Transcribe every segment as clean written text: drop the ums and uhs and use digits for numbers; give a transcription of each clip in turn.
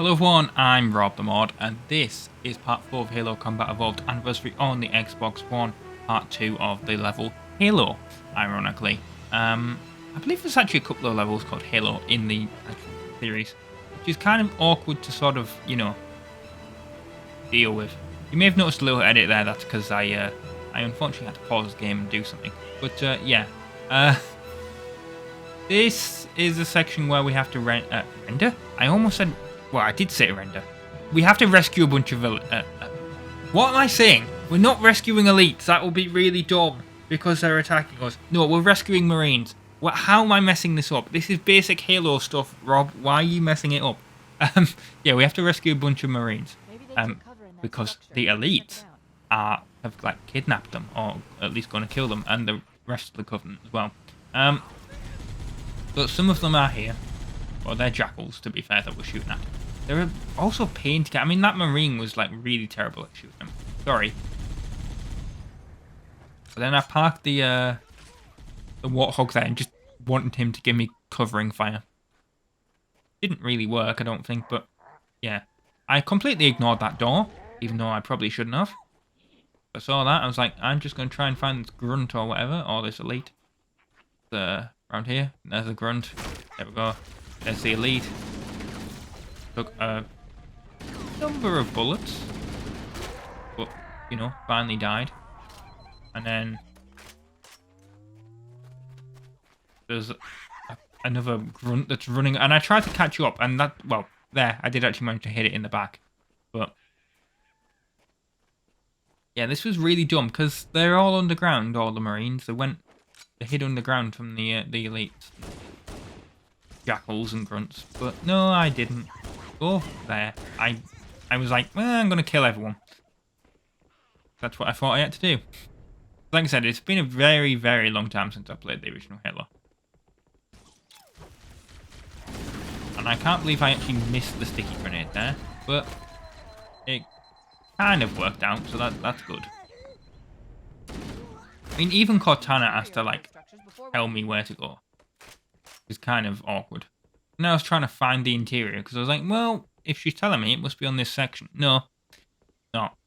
Hello everyone, I'm RobtheMod, and this is part 4 of Halo Combat Evolved Anniversary on the Xbox One, part 2 of the level Halo, ironically. I believe there's actually a couple of levels called Halo in the actual series, which is kind of awkward to sort of, deal with. You may have noticed a little edit there, that's because I unfortunately had to pause the game and do something. But this is a section where we have to render? I almost said... Well, I did say render. We have to rescue a bunch of... what am I saying? We're not rescuing elites. That will be really dumb because they're attacking us. No, we're rescuing Marines. How am I messing this up? This is basic Halo stuff, Rob. Why are you messing it up? Yeah, we have to rescue a bunch of Marines. Because the elites have like kidnapped them, or at least going to kill them, and the rest of the Covenant as well. But some of them are here. Well, they're jackals, to be fair, that we're shooting at. They're also a pain to get. I mean, that Marine was like really terrible at shooting them. Sorry. But then I parked the Warthog there and just wanted him to give me covering fire. Didn't really work, I don't think, but yeah. I completely ignored that door, even though I probably shouldn't have. I saw that, I was like, I'm just going to try and find this grunt or whatever, or this elite. Around here, there's a grunt. There we go. There's the elite. Took a number of bullets, but, finally died. And then there's another grunt that's running, and I tried to catch you up, and that, well, there, I did actually manage to hit it in the back. But yeah, this was really dumb, because they're all underground, all the Marines. They hid underground from the elites. Jackals and grunts. But no, I didn't. Go there. I was like, well, I'm going to kill everyone. That's what I thought I had to do. Like I said, it's been a very, very long time since I played the original Halo. And I can't believe I actually missed the sticky grenade there. But it kind of worked out, so that's good. I mean, even Cortana has to, like, tell me where to go. It's kind of awkward. And I was trying to find the interior, because I was like, well, if she's telling me, it must be on this section. No. Not.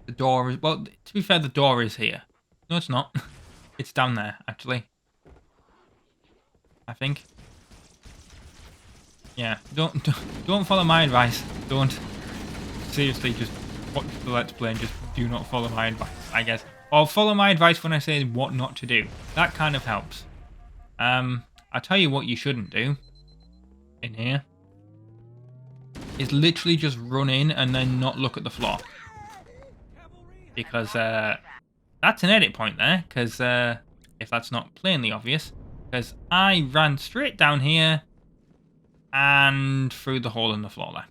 The door is... Well, to be fair, the door is here. No, it's not. It's down there, actually. I think. Yeah, don't follow my advice. Don't. Seriously, just watch the Let's Play and just do not follow my advice, I guess. Or follow my advice when I say what not to do. That kind of helps. I'll tell you what you shouldn't do in here is literally just run in and then not look at the floor. Because that's an edit point there, because if that's not plainly obvious, because I ran straight down here and through the hole in the floor there,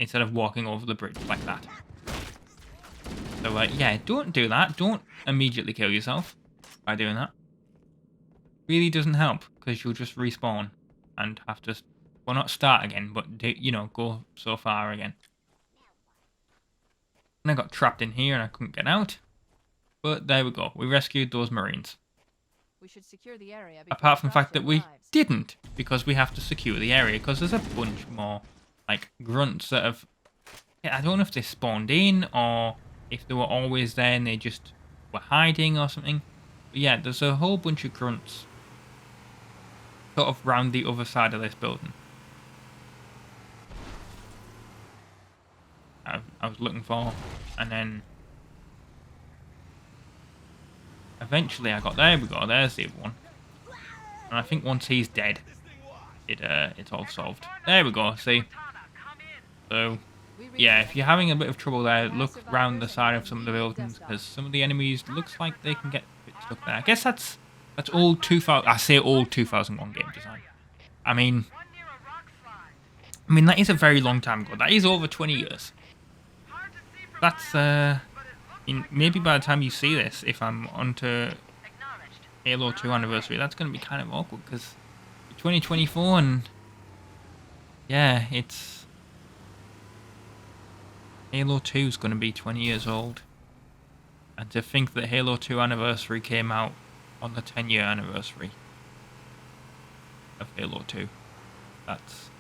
instead of walking over the bridge like that. So yeah, don't do that. Don't immediately kill yourself by doing that. Really doesn't help, because you'll just respawn and have to, well, not start again, but go so far again. And I got trapped in here and I couldn't get out. But there we go. We rescued those Marines. We should secure the area. Apart from the fact that we didn't, because we have to secure the area, because there's a bunch more, like, grunts that have... Yeah, I don't know if they spawned in, or if they were always there and they just were hiding or something. But yeah, there's a whole bunch of grunts sort of round the other side of this building. I was looking for, and then eventually I got, there we go, there's the other one. And I think once he's dead, it's all solved. There we go, see? So, yeah, if you're having a bit of trouble there, look round the side of some of the buildings, because some of the enemies looks like they can get a bit stuck there. I guess that's old 2000. I say old 2001 game design. I mean, that is a very long time ago. That is over 20 years. That's maybe by the time you see this, if I'm onto Halo 2 anniversary, that's going to be kind of awkward, because 2024 and yeah, it's Halo 2 is going to be 20 years old. And to think that Halo 2 anniversary came out on the 10-year anniversary of Halo 2. That's...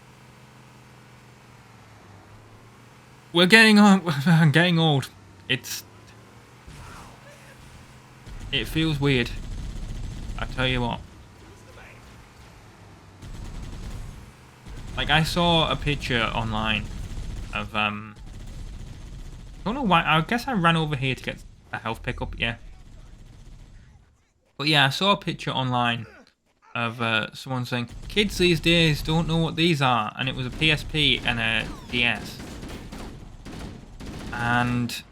We're getting on. I'm getting old. It feels weird. I tell you what. Like, I saw a picture online of, I don't know why, I guess I ran over here to get a health pickup, yeah. But yeah, I saw a picture online of someone saying, kids these days don't know what these are, and it was a PSP and a DS. And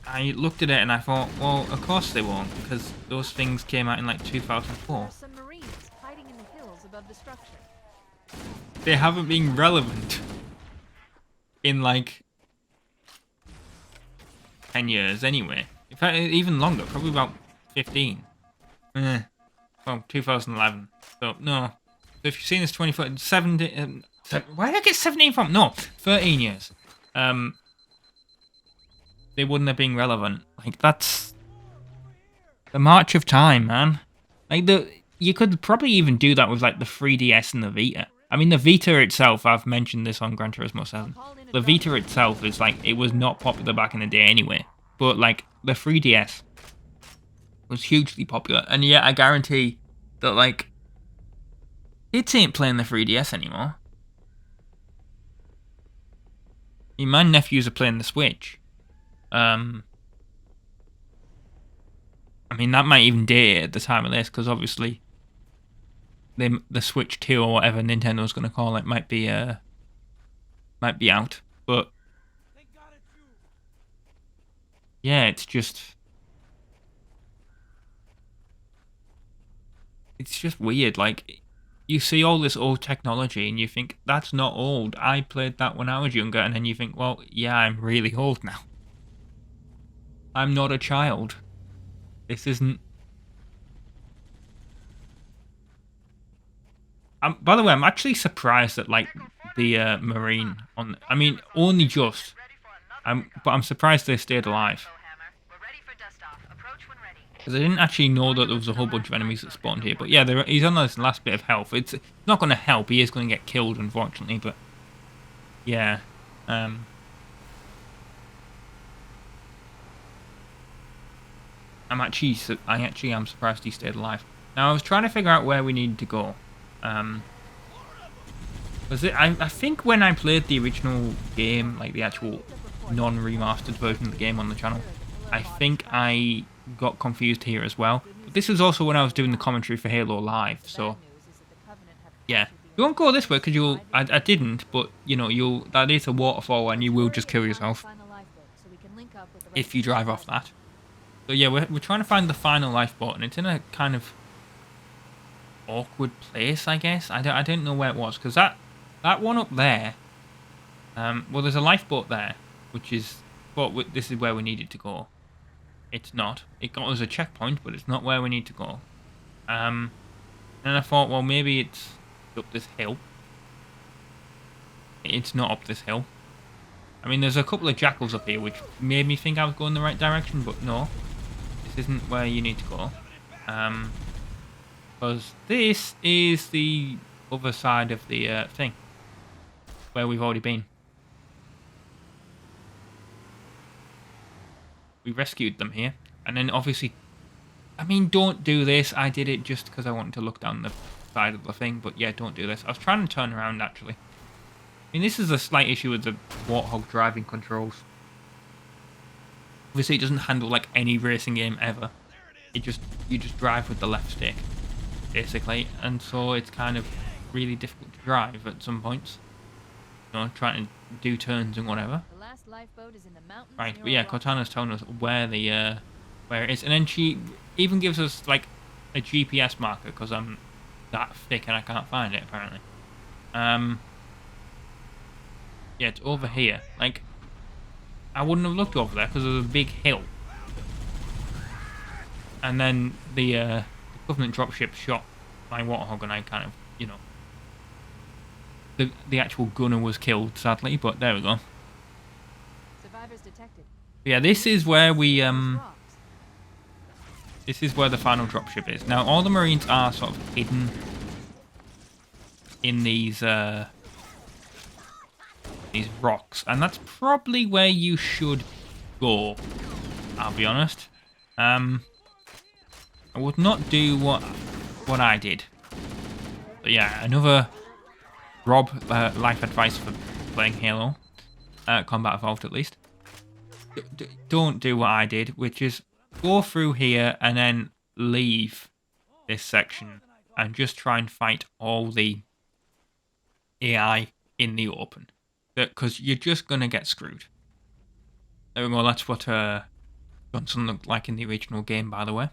I looked at it and I thought, well, of course they won't, because those things came out in like 2004. There are some Marines hiding in the hills above the structure. They haven't been relevant in like 10 years anyway. In fact, even longer, probably about 15. Well, 2011. So, no. So if you've seen this 17... where did I get 17 from? No, 13 years. They wouldn't have been relevant. Like, that's the march of time, man. Like, you could probably even do that with, like, the 3DS and the Vita. I mean, the Vita itself, I've mentioned this on Gran Turismo 7. The Vita itself is, like, it was not popular back in the day anyway. But, like, the 3DS was hugely popular. And yet, I guarantee that, like, kids ain't playing the 3DS anymore. I mean, my nephews are playing the Switch. I mean, that might even date it at the time of this, because obviously the Switch 2 or whatever Nintendo's going to call it might be out. But yeah, it's just weird. Like, you see all this old technology and you think, that's not old. I played that when I was younger. And then you think, well, yeah, I'm really old now. I'm not a child. This isn't... by the way, I'm actually surprised that, like, the Marine on... I mean, only just. But I'm surprised they stayed alive. Because I didn't actually know that there was a whole bunch of enemies that spawned here. But yeah, he's on this last bit of health. It's not going to help. He is going to get killed, unfortunately. But yeah. I actually am surprised he stayed alive. Now, I was trying to figure out where we needed to go. I think when I played the original game, like the actual non-remastered version of the game on the channel, I think I got confused here as well. But this is also when I was doing the commentary for Halo Live, so yeah. You won't go this way because I didn't, but you know, that is a waterfall and you will just kill yourself if you drive off that. So yeah, we're trying to find the final lifeboat, and it's in a kind of awkward place, I guess. I don't know where it was, because that one up there, well, there's a lifeboat there, which is, but this is where we needed to go. It's not. It got us a checkpoint, but it's not where we need to go. And I thought, well, maybe it's up this hill. It's not up this hill. I mean, there's a couple of jackals up here, which made me think I was going the right direction, but no. This isn't where you need to go. Because this is the other side of the thing. Where we've already been. We rescued them here. And then obviously... I mean, don't do this. I did it just because I wanted to look down the side of the thing. But yeah, don't do this. I was trying to turn around, actually. I mean, this is a slight issue with the Warthog driving controls. Obviously, it doesn't handle like any racing game ever. You just drive with the left stick, basically, and so it's kind of really difficult to drive at some points. You know, trying to do turns and whatever. The last lifeboat is in the mountains. Right, but yeah, Cortana's telling us where it is, and then she even gives us like a GPS marker because I'm that thick and I can't find it apparently. Yeah, it's over here. Like, I wouldn't have looked over there because there's a big hill. And then the Covenant dropship shot my Warthog and I kind of, you know... The actual gunner was killed, sadly, but there we go. Survivors detected. Yeah, this is where we... This is where the final dropship is. Now, all the Marines are sort of hidden in these rocks, and that's probably where you should go. I'll be honest. I would not do what I did. But yeah, another Rob life advice for playing Halo, Combat Evolved at least. Don't do what I did, which is go through here and then leave this section and just try and fight all the AI in the open, because you're just gonna get screwed. There we go. That's what Johnson looked like in the original game, by the way.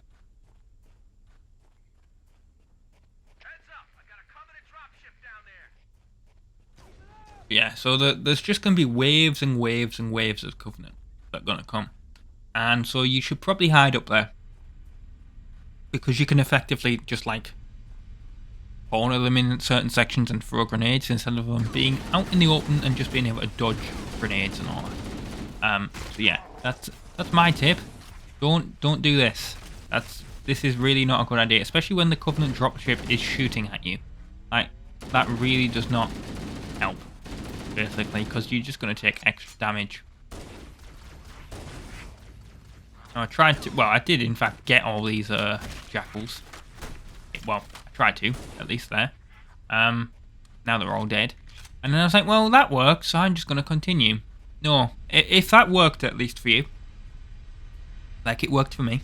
Yeah, so there's just going to be waves and waves and waves of Covenant that are going to come. And so you should probably hide up there, because you can effectively just like corner them in certain sections and throw grenades instead of them being out in the open and just being able to dodge grenades and all that. So yeah, that's my tip. Don't do this. This is really not a good idea, especially when the Covenant dropship is shooting at you. Like, that really does not help, basically, because you're just going to take extra damage. Now, I did in fact get all these jackals. Well, I tried to, at least there. Now they're all dead. And then I was like, well, that works, so I'm just going to continue. No, if that worked at least for you, like it worked for me,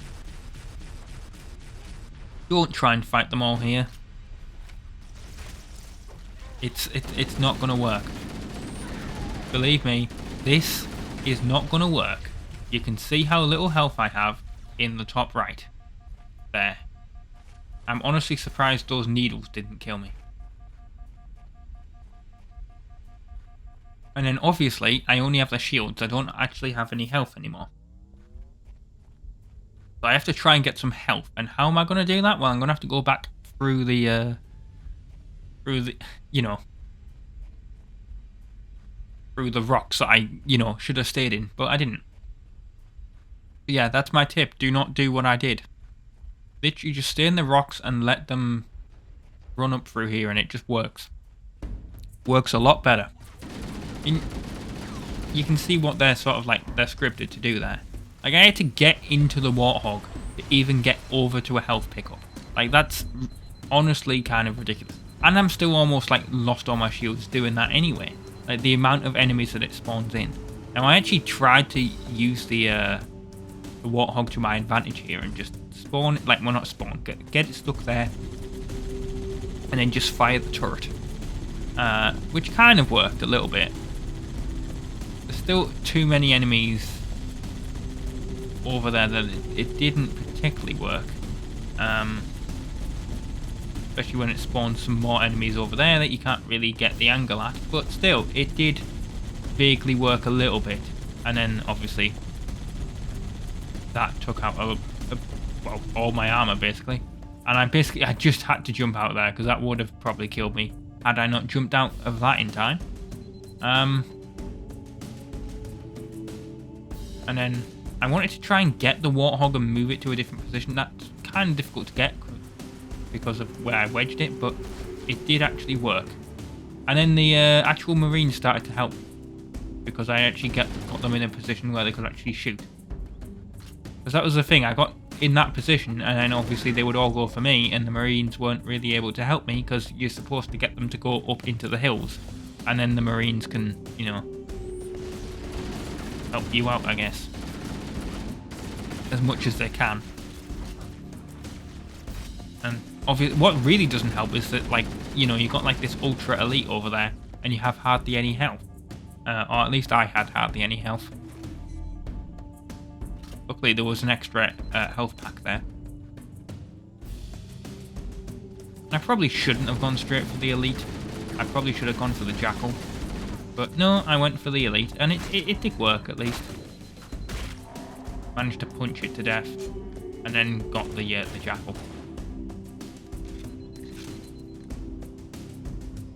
don't try and fight them all here. It's not going to work. Believe me, this is not going to work. You can see how little health I have in the top right. There. I'm honestly surprised those needles didn't kill me. And then obviously, I only have the shields. I don't actually have any health anymore. So I have to try and get some health. And how am I going to do that? Well, I'm going to have to go back through the rocks that I, should have stayed in, but I didn't. But yeah, that's my tip. Do not do what I did. Literally just stay in the rocks and let them run up through here, and it just works. Works a lot better. You can see what they're they're scripted to do there. Like, I had to get into the Warthog to even get over to a health pickup. Like, that's honestly kind of ridiculous. And I'm still almost lost all my shields doing that anyway. Like, the amount of enemies that it spawns in. Now, I actually tried to use the Warthog to my advantage here and just spawn, not spawn, get it stuck there, and then just fire the turret. Which kind of worked a little bit. There's still too many enemies over there that it didn't particularly work. Especially when it spawns some more enemies over there that you can't really get the angle at. But still, it did vaguely work a little bit. And then, obviously, that took out all my armor, basically. And I just had to jump out there, because that would have probably killed me had I not jumped out of that in time. And then I wanted to try and get the Warthog and move it to a different position. That's kind of difficult to get because of where I wedged it, but it did actually work. And then the actual Marines started to help, because I actually got them in a position where they could actually shoot. Because that was the thing, I got in that position, and then obviously they would all go for me, and the Marines weren't really able to help me, because you're supposed to get them to go up into the hills, and then the Marines can, help you out, I guess, as much as they can. And obviously, what really doesn't help is that, you got this ultra elite over there, and you have hardly any health, or at least I had hardly any health. Luckily, there was an extra health pack there. I probably shouldn't have gone straight for the elite. I probably should have gone for the jackal. But no, I went for the elite, and it did work at least. Managed to punch it to death, and then got the jackal.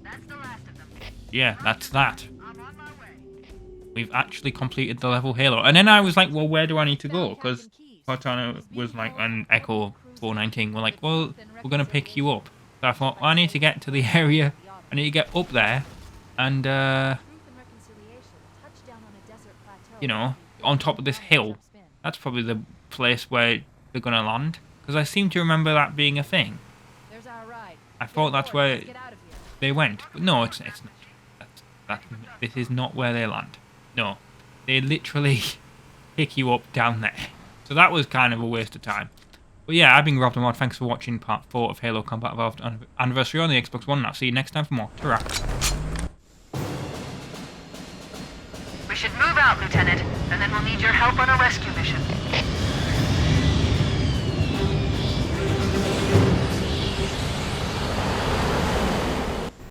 That's the last of them. Yeah, that's that. I'm on my way. We've actually completed the level Halo. And then I was like, well, where do I need to go? Because Cortana was like, and Echo 419 were like, well, we're going to pick you up. So I thought, well, I need to get to the area I need to get up there and, Truth and reconciliation. Touch down on a desert plateau. you know, on top of this hill. That's probably the place where they're going to land. Because I seem to remember that being a thing. There's our ride. I thought that's where Let's get out of here. they went. But no, it's not. This is not where they land. No. They literally pick you up down there. So that was kind of a waste of time. But yeah, I've been RobtheMod. Thanks for watching part 4 of Halo Combat Evolved Anniversary on the Xbox One. And I'll see you next time for more. Ta-ra. We should move out, Lieutenant, and then we'll need your help on a rescue mission.